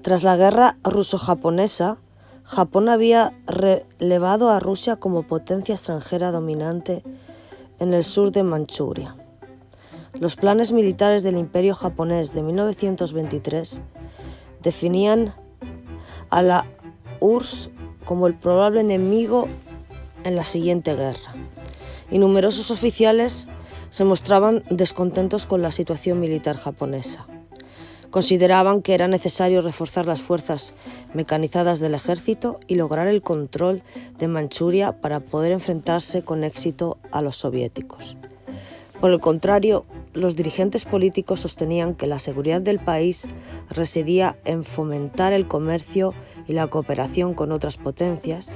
Tras la guerra ruso-japonesa, Japón había relevado a Rusia como potencia extranjera dominante en el sur de Manchuria. Los planes militares del Imperio japonés de 1923 definían a la URSS como el probable enemigo en la siguiente guerra, y numerosos oficiales se mostraban descontentos con la situación militar japonesa. Consideraban que era necesario reforzar las fuerzas mecanizadas del ejército y lograr el control de Manchuria para poder enfrentarse con éxito a los soviéticos. Por el contrario, los dirigentes políticos sostenían que la seguridad del país residía en fomentar el comercio y la cooperación con otras potencias,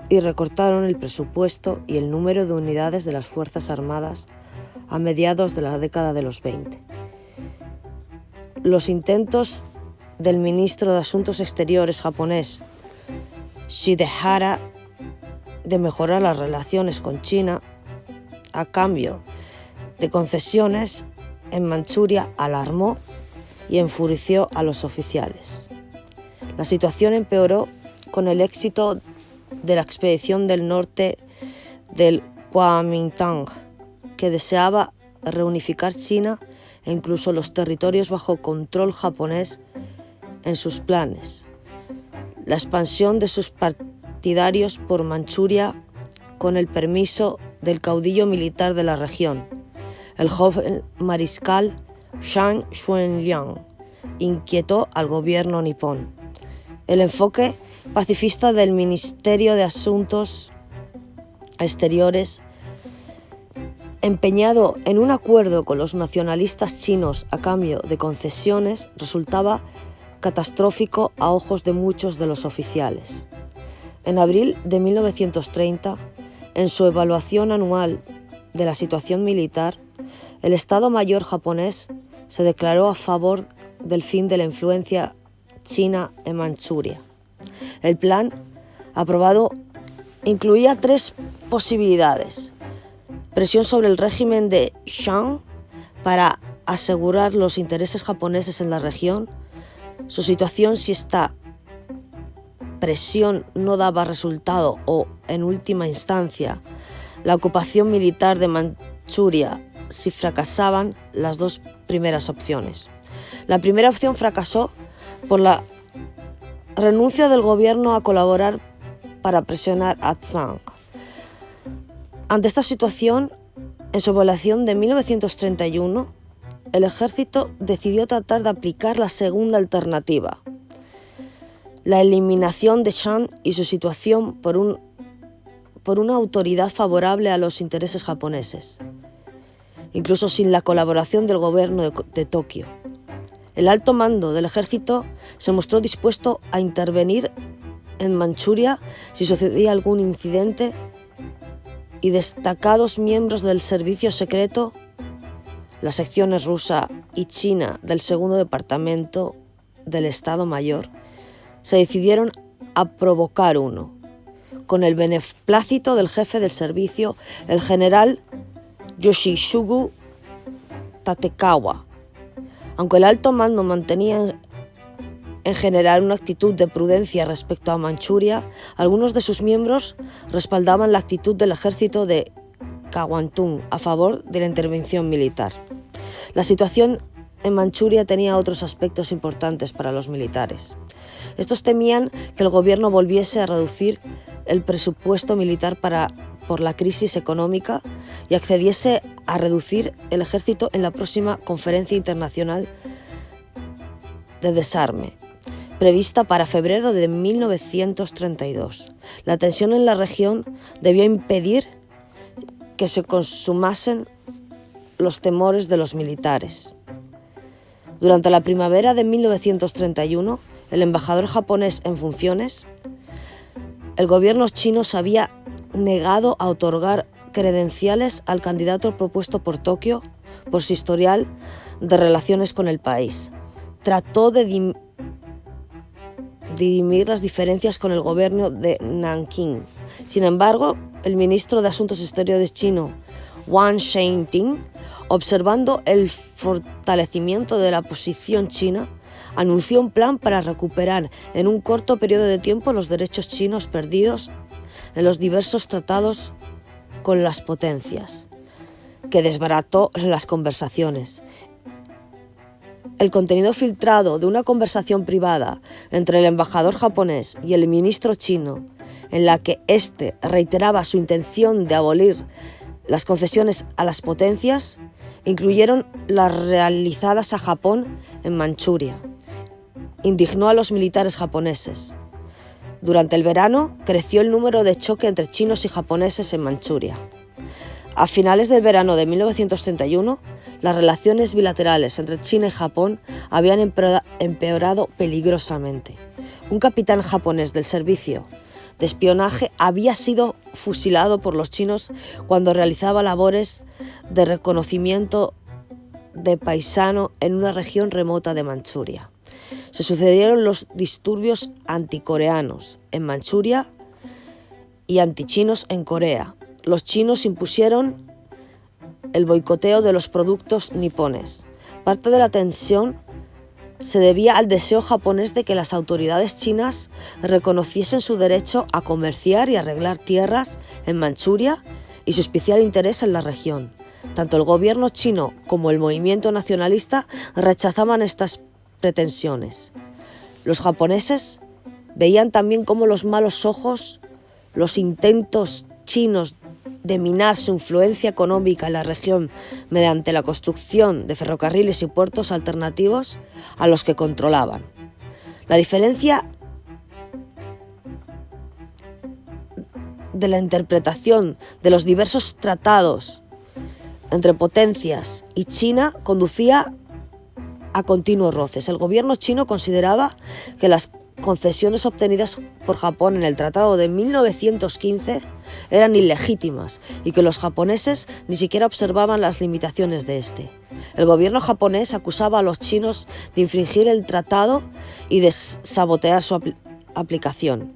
y recortaron el presupuesto y el número de unidades de las Fuerzas Armadas a mediados de la década de los 20. Los intentos del ministro de Asuntos Exteriores japonés, Shidehara, de mejorar las relaciones con China a cambio de concesiones en Manchuria alarmó y enfureció a los oficiales. La situación empeoró con el éxito de la expedición del norte del Kuomintang, que deseaba reunificar China e incluso los territorios bajo control japonés en sus planes. La expansión de sus partidarios por Manchuria con el permiso del caudillo militar de la región, el joven mariscal Zhang Xuanliang, inquietó al gobierno nipón. El enfoque pacifista del Ministerio de Asuntos Exteriores, empeñado en un acuerdo con los nacionalistas chinos a cambio de concesiones, resultaba catastrófico a ojos de muchos de los oficiales. En abril de 1930, en su evaluación anual de la situación militar, el Estado Mayor japonés se declaró a favor del fin de la influencia china en Manchuria. El plan aprobado incluía 3 posibilidades: presión sobre el régimen de Chiang para asegurar los intereses japoneses en la región, su situación si esta presión no daba resultado o, en última instancia, la ocupación militar de Manchuria si fracasaban las 2 primeras opciones. La primera opción fracasó por la renuncia del gobierno a colaborar para presionar a Chiang. Ante esta situación, en su evaluación de 1931, el ejército decidió tratar de aplicar la segunda alternativa, la eliminación de Chiang y su situación por una autoridad favorable a los intereses japoneses, incluso sin la colaboración del gobierno de Tokio. El alto mando del ejército se mostró dispuesto a intervenir en Manchuria si sucedía algún incidente, y destacados miembros del servicio secreto, las secciones rusa y china del segundo departamento del Estado Mayor, se decidieron a provocar uno, con el beneplácito del jefe del servicio, el general Yoshitsugu Tatekawa. Aunque el alto mando mantenía en general una actitud de prudencia respecto a Manchuria, algunos de sus miembros respaldaban la actitud del ejército de Kwangtung a favor de la intervención militar. La situación en Manchuria tenía otros aspectos importantes para los militares. Estos temían que el gobierno volviese a reducir el presupuesto militar por la crisis económica y accediese a reducir el ejército en la próxima conferencia internacional de desarme, prevista para febrero de 1932. La tensión en la región debió impedir que se consumasen los temores de los militares. Durante la primavera de 1931, el embajador japonés en funciones, el gobierno chino se había negado a otorgar credenciales al candidato propuesto por Tokio por su historial de relaciones con el país. Trató de dirimir las diferencias con el gobierno de Nankín. Sin embargo, el ministro de Asuntos Exteriores chino, Wang Shengting, observando el fortalecimiento de la posición china, anunció un plan para recuperar en un corto periodo de tiempo los derechos chinos perdidos en los diversos tratados con las potencias, que desbarató las conversaciones. El contenido filtrado de una conversación privada entre el embajador japonés y el ministro chino, en la que éste reiteraba su intención de abolir las concesiones a las potencias, incluyeron las realizadas a Japón en Manchuria, indignó a los militares japoneses. Durante el verano creció el número de choque entre chinos y japoneses en Manchuria. A finales del verano de 1931, las relaciones bilaterales entre China y Japón habían empeorado peligrosamente. Un capitán japonés del servicio de espionaje había sido fusilado por los chinos cuando realizaba labores de reconocimiento de paisano en una región remota de Manchuria. Se sucedieron los disturbios anticoreanos en Manchuria y antichinos en Corea. Los chinos impusieron el boicoteo de los productos nipones. Parte de la tensión se debía al deseo japonés de que las autoridades chinas reconociesen su derecho a comerciar y arreglar tierras en Manchuria y su especial interés en la región. Tanto el gobierno chino como el movimiento nacionalista rechazaban estas pretensiones. Los japoneses veían también cómo los malos ojos, los intentos chinos de minar su influencia económica en la región mediante la construcción de ferrocarriles y puertos alternativos a los que controlaban. La diferencia de la interpretación de los diversos tratados entre potencias y China conducía a continuos roces. El gobierno chino consideraba que las concesiones obtenidas por Japón en el Tratado de 1915 eran ilegítimas y que los japoneses ni siquiera observaban las limitaciones de este. El gobierno japonés acusaba a los chinos de infringir el tratado y de sabotear su aplicación.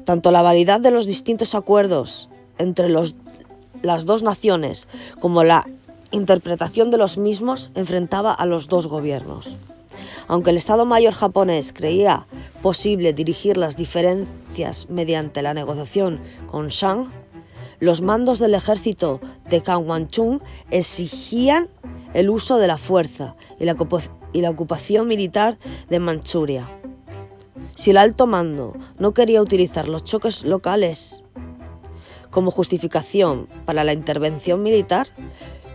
Tanto la validad de los distintos acuerdos entre las dos naciones como la interpretación de los mismos enfrentaba a los dos gobiernos. Aunque el Estado Mayor japonés creía posible dirigir las diferencias mediante la negociación con Shang, los mandos del ejército de Kangwon-chung exigían el uso de la fuerza y la ocupación militar de Manchuria. Si el alto mando no quería utilizar los choques locales como justificación para la intervención militar,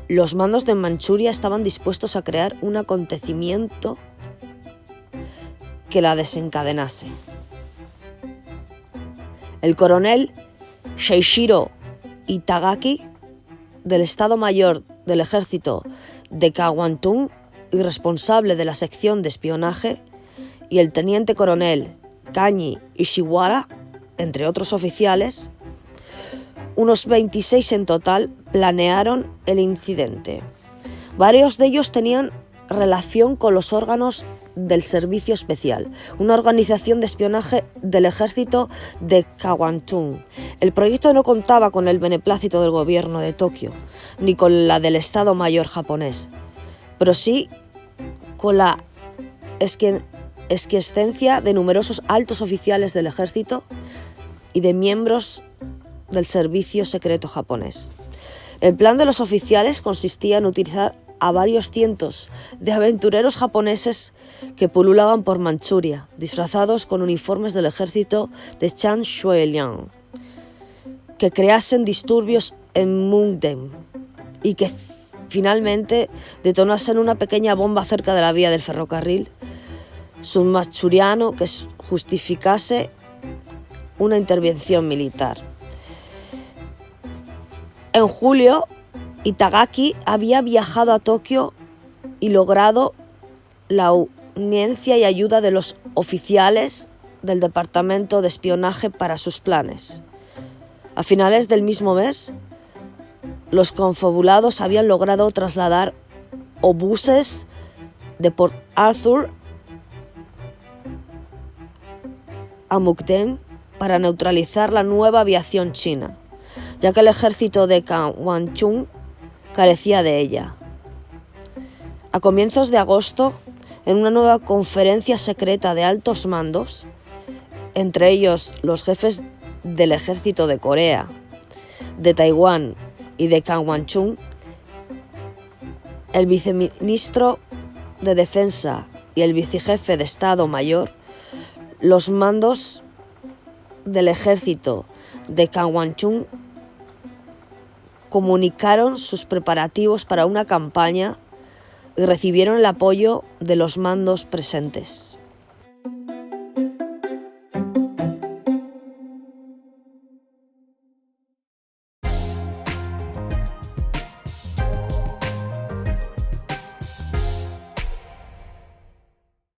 los mandos de Manchuria estaban dispuestos a crear un acontecimiento que la desencadenase. El coronel Seishiro Itagaki, del Estado Mayor del Ejército de Kangwon-chung y responsable de la sección de espionaje, y el teniente coronel Kanji Ishiwara, entre otros oficiales, unos 26 en total, planearon el incidente. Varios de ellos tenían relación con los órganos del Servicio Especial, una organización de espionaje del ejército de Kangwon-chung. El proyecto no contaba con el beneplácito del gobierno de Tokio, ni con la del Estado Mayor japonés, pero sí con la existencia de numerosos altos oficiales del ejército y de miembros del servicio secreto japonés. El plan de los oficiales consistía en utilizar a varios cientos de aventureros japoneses que pululaban por Manchuria, disfrazados con uniformes del ejército de Chan Shuiliang, que creasen disturbios en Mukden y que finalmente detonasen una pequeña bomba cerca de la vía del ferrocarril submanchuriano que justificase una intervención militar. En julio, Itagaki había viajado a Tokio y logrado la anuencia y ayuda de los oficiales del Departamento de Espionaje para sus planes. A finales del mismo mes, los confabulados habían logrado trasladar obuses de Port Arthur a Mukden para neutralizar la nueva aviación china, ya que el ejército de Kangwon-chung carecía de ella. A comienzos de agosto, En una nueva conferencia secreta de altos mandos, entre ellos los jefes del ejército de Corea, de Taiwán y de Kangwon-chun, el viceministro de Defensa y el vicejefe de Estado Mayor, los mandos del ejército de Kangwon-chun comunicaron sus preparativos para una campaña y recibieron el apoyo de los mandos presentes.